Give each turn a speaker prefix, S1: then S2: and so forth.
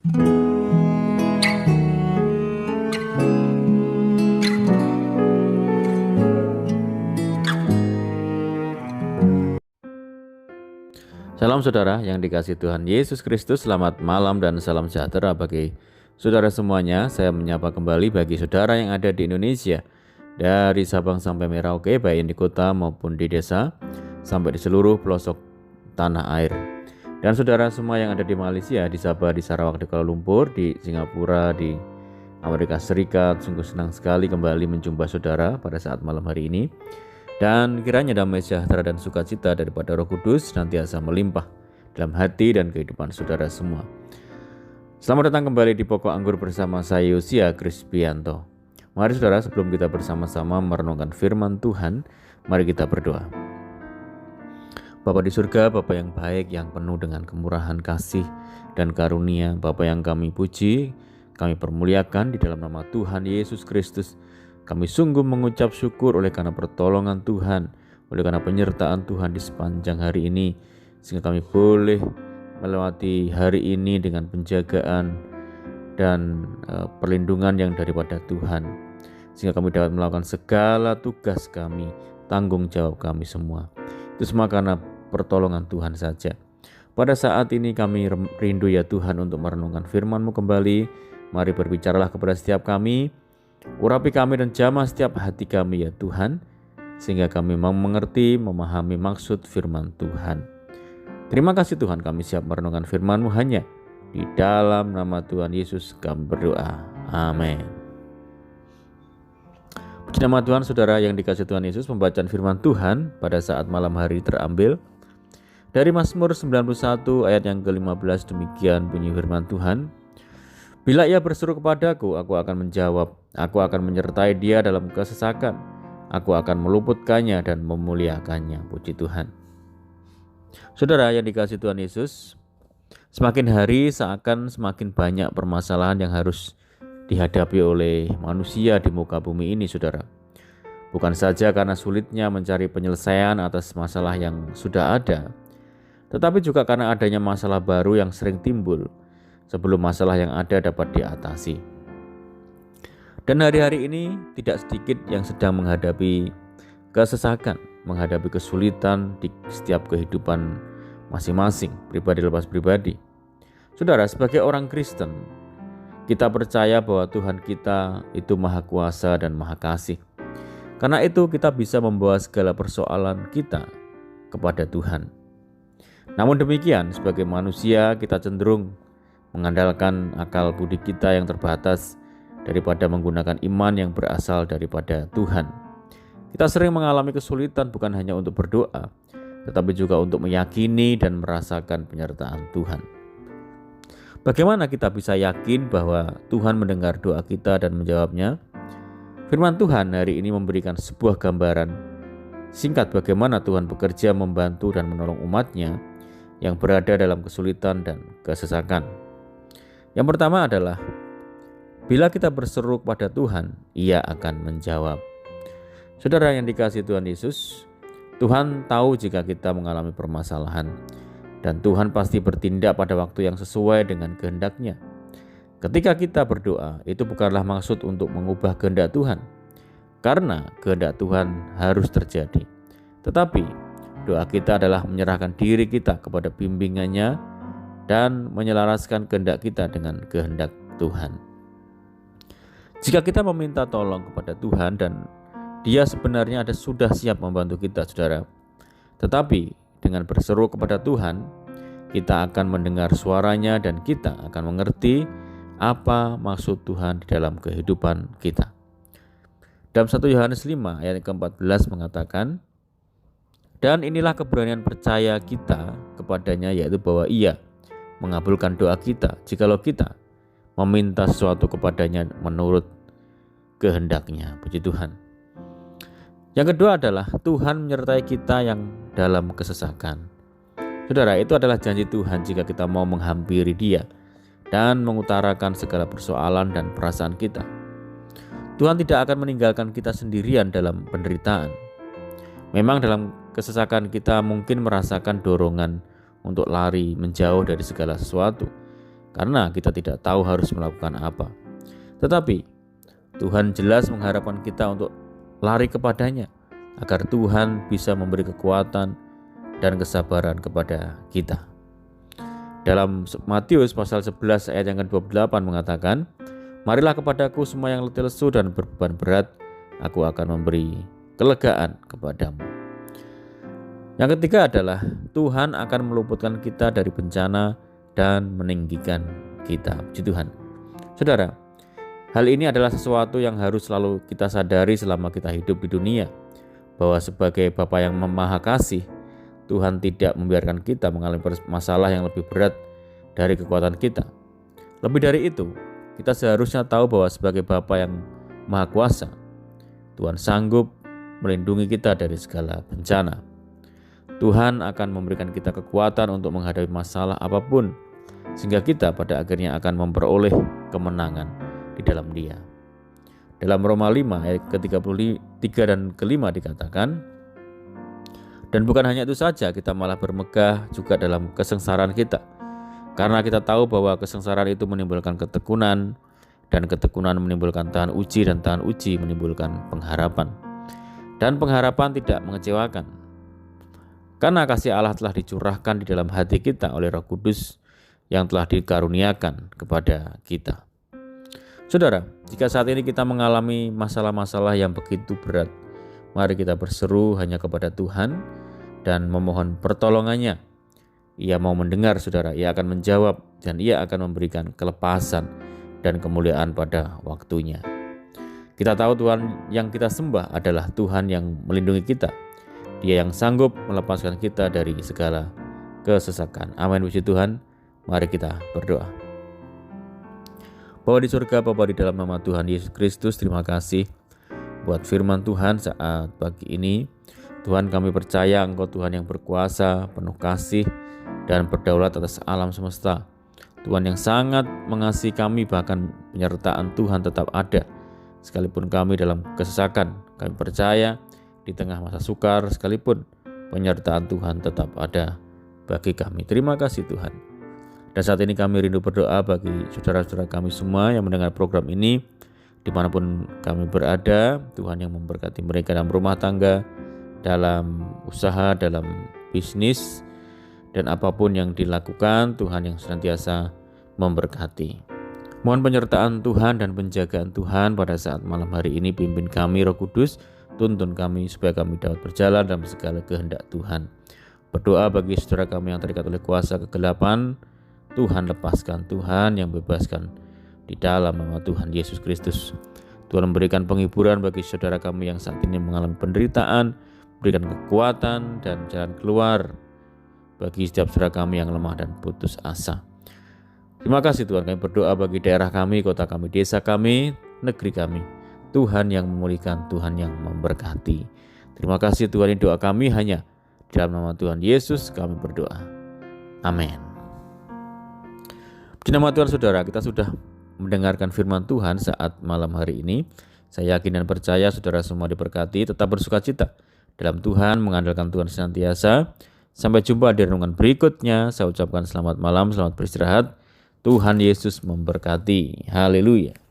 S1: Salam saudara yang dikasihi Tuhan Yesus Kristus, selamat malam dan salam sejahtera bagi saudara semuanya. Saya menyapa kembali bagi saudara yang ada di Indonesia, dari Sabang sampai Merauke, baik di kota maupun di desa, sampai di seluruh pelosok tanah air. Dan saudara semua yang ada di Malaysia, di Sabah, di Sarawak, di Kuala Lumpur, di Singapura, di Amerika Serikat, sungguh senang sekali kembali menjumpa saudara pada saat malam hari ini. Dan kiranya damai sejahtera dan sukacita daripada Roh Kudus senantiasa melimpah dalam hati dan kehidupan saudara semua. Selamat datang kembali di Pokok Anggur bersama saya Yosia Krispianto. Mari saudara, sebelum kita bersama-sama merenungkan firman Tuhan, mari kita berdoa. Bapa di surga, Bapa yang baik, yang penuh dengan kemurahan kasih dan karunia, Bapa yang kami puji, kami permuliakan di dalam nama Tuhan Yesus Kristus. Kami sungguh mengucap syukur oleh karena pertolongan Tuhan, oleh karena penyertaan Tuhan di sepanjang hari ini, sehingga kami boleh melewati hari ini dengan penjagaan dan perlindungan yang daripada Tuhan, sehingga kami dapat melakukan segala tugas kami, tanggung jawab kami semua. Itu semua karena pertolongan Tuhan saja. Pada saat ini kami rindu ya Tuhan untuk merenungkan firman-Mu kembali. Mari berbicaralah kepada setiap kami, urapi kami dan jamah setiap hati kami ya Tuhan, sehingga kami mau mengerti, memahami maksud firman Tuhan. Terima kasih Tuhan, kami siap merenungkan firman-Mu hanya di dalam nama Tuhan Yesus kami berdoa. Amin. Puji nama Tuhan. Saudara yang dikasihi Tuhan Yesus, pembacaan firman Tuhan pada saat malam hari terambil dari Mazmur 91 ayat yang ke-15. Demikian bunyi firman Tuhan. Bila ia berseru kepadaku, aku akan menjawab. Aku akan menyertai dia dalam kesesakan. Aku akan meluputkannya dan memuliakannya. Puji Tuhan. Saudara yang dikasihi Tuhan Yesus, semakin hari seakan semakin banyak permasalahan yang harus dihadapi oleh manusia di muka bumi ini, saudara. Bukan saja karena sulitnya mencari penyelesaian atas masalah yang sudah ada, tetapi juga karena adanya masalah baru yang sering timbul sebelum masalah yang ada dapat diatasi. Dan hari-hari ini tidak sedikit yang sedang menghadapi kesesakan, menghadapi kesulitan di setiap kehidupan masing-masing, pribadi lepas pribadi. Saudara, sebagai orang Kristen, kita percaya bahwa Tuhan kita itu Maha Kuasa dan Maha Kasih. Karena itu kita bisa membawa segala persoalan kita kepada Tuhan. Namun demikian, sebagai manusia kita cenderung mengandalkan akal budi kita yang terbatas daripada menggunakan iman yang berasal daripada Tuhan. Kita sering mengalami kesulitan bukan hanya untuk berdoa, tetapi juga untuk meyakini dan merasakan penyertaan Tuhan. Bagaimana kita bisa yakin bahwa Tuhan mendengar doa kita dan menjawabnya? Firman Tuhan hari ini memberikan sebuah gambaran singkat bagaimana Tuhan bekerja membantu dan menolong umat-Nya yang berada dalam kesulitan dan kesesakan. Yang pertama adalah, bila kita berseru kepada Tuhan, Ia akan menjawab. Saudara yang dikasihi Tuhan Yesus, Tuhan tahu jika kita mengalami permasalahan, dan Tuhan pasti bertindak pada waktu yang sesuai dengan kehendak-Nya. Ketika kita berdoa, itu bukanlah maksud untuk mengubah kehendak Tuhan, karena kehendak Tuhan harus terjadi. Tetapi doa kita adalah menyerahkan diri kita kepada bimbingannya dan menyelaraskan kehendak kita dengan kehendak Tuhan. Jika kita meminta tolong kepada Tuhan dan Dia sebenarnya sudah siap membantu kita, saudara, tetapi dengan berseru kepada Tuhan, kita akan mendengar suaranya dan kita akan mengerti apa maksud Tuhan di dalam kehidupan kita. Dalam 1 Yohanes 5 ayat ke-14 mengatakan, dan inilah keberanian percaya kita kepadanya, yaitu bahwa Ia mengabulkan doa kita jikalau kita meminta sesuatu kepadanya menurut kehendak-Nya. Puji Tuhan. Yang kedua adalah Tuhan menyertai kita yang dalam kesesakan. Saudara, itu adalah janji Tuhan jika kita mau menghampiri Dia dan mengutarakan segala persoalan dan perasaan kita. Tuhan tidak akan meninggalkan kita sendirian dalam penderitaan. Memang dalam kesesakan kita mungkin merasakan dorongan untuk lari menjauh dari segala sesuatu, karena kita tidak tahu harus melakukan apa. Tetapi Tuhan jelas mengharapkan kita untuk lari kepadanya, agar Tuhan bisa memberi kekuatan dan kesabaran kepada kita. Dalam Matius pasal 11 ayat yang ke-28 mengatakan, "Marilah kepadaku semua yang letih lesu dan berbeban berat, aku akan memberi kelegaan kepadamu." Yang ketiga adalah Tuhan akan meluputkan kita dari bencana dan meninggikan kita. Puji Tuhan. Saudara, hal ini adalah sesuatu yang harus selalu kita sadari selama kita hidup di dunia, bahwa sebagai Bapa yang Maha Kasih, Tuhan tidak membiarkan kita mengalami masalah yang lebih berat dari kekuatan kita. Lebih dari itu, kita seharusnya tahu bahwa sebagai Bapa yang Maha Kuasa, Tuhan sanggup melindungi kita dari segala bencana. Tuhan akan memberikan kita kekuatan untuk menghadapi masalah apapun, sehingga kita pada akhirnya akan memperoleh kemenangan di dalam Dia. Dalam Roma 5 ayat ke-33 dan ke-5 dikatakan, "Dan bukan hanya itu saja, kita malah bermegah juga dalam kesengsaraan kita, karena kita tahu bahwa kesengsaraan itu menimbulkan ketekunan, dan ketekunan menimbulkan tahan uji, dan tahan uji menimbulkan pengharapan. Dan pengharapan tidak mengecewakan, karena kasih Allah telah dicurahkan di dalam hati kita oleh Roh Kudus yang telah dikaruniakan kepada kita." Saudara, jika saat ini kita mengalami masalah-masalah yang begitu berat, mari kita berseru hanya kepada Tuhan dan memohon pertolongannya. Ia mau mendengar, saudara. Ia akan menjawab dan Ia akan memberikan kelepasan dan kemuliaan pada waktunya. Kita tahu Tuhan yang kita sembah adalah Tuhan yang melindungi kita. Dia yang sanggup melepaskan kita dari segala kesesakan. Amin, puji Tuhan. Mari kita berdoa. Bapa di surga, Bapa di dalam nama Tuhan Yesus Kristus, terima kasih buat firman Tuhan saat pagi ini. Tuhan, kami percaya Engkau Tuhan yang berkuasa, penuh kasih, dan berdaulat atas alam semesta. Tuhan yang sangat mengasihi kami, bahkan penyertaan Tuhan tetap ada sekalipun kami dalam kesesakan. Kami percaya di tengah masa sukar sekalipun penyertaan Tuhan tetap ada bagi kami. Terima kasih Tuhan. Dan saat ini kami rindu berdoa bagi saudara-saudara kami semua yang mendengar program ini, dimanapun kami berada. Tuhan yang memberkati mereka dalam rumah tangga, dalam usaha, dalam bisnis, dan apapun yang dilakukan, Tuhan yang senantiasa memberkati. Mohon penyertaan Tuhan dan penjagaan Tuhan pada saat malam hari ini. Pimpin kami Roh Kudus, tuntun kami supaya kami dapat berjalan dalam segala kehendak Tuhan. Berdoa bagi saudara kami yang terikat oleh kuasa kegelapan, Tuhan lepaskan, Tuhan yang bebaskan di dalam nama Tuhan Yesus Kristus. Tuhan memberikan penghiburan bagi saudara kami yang saat ini mengalami penderitaan, berikan kekuatan dan jalan keluar bagi setiap saudara kami yang lemah dan putus asa. Terima kasih Tuhan, kami berdoa bagi daerah kami, kota kami, desa kami, negeri kami. Tuhan yang memulihkan, Tuhan yang memberkati. Terima kasih Tuhan, ini doa kami hanya di dalam nama Tuhan Yesus kami berdoa. Amin. Di nama Tuhan, saudara, kita sudah mendengarkan firman Tuhan saat malam hari ini. Saya yakin dan percaya saudara semua diberkati, tetap bersukacita dalam Tuhan, mengandalkan Tuhan senantiasa. Sampai jumpa di renungan berikutnya. Saya ucapkan selamat malam, selamat beristirahat. Tuhan Yesus memberkati. Haleluya.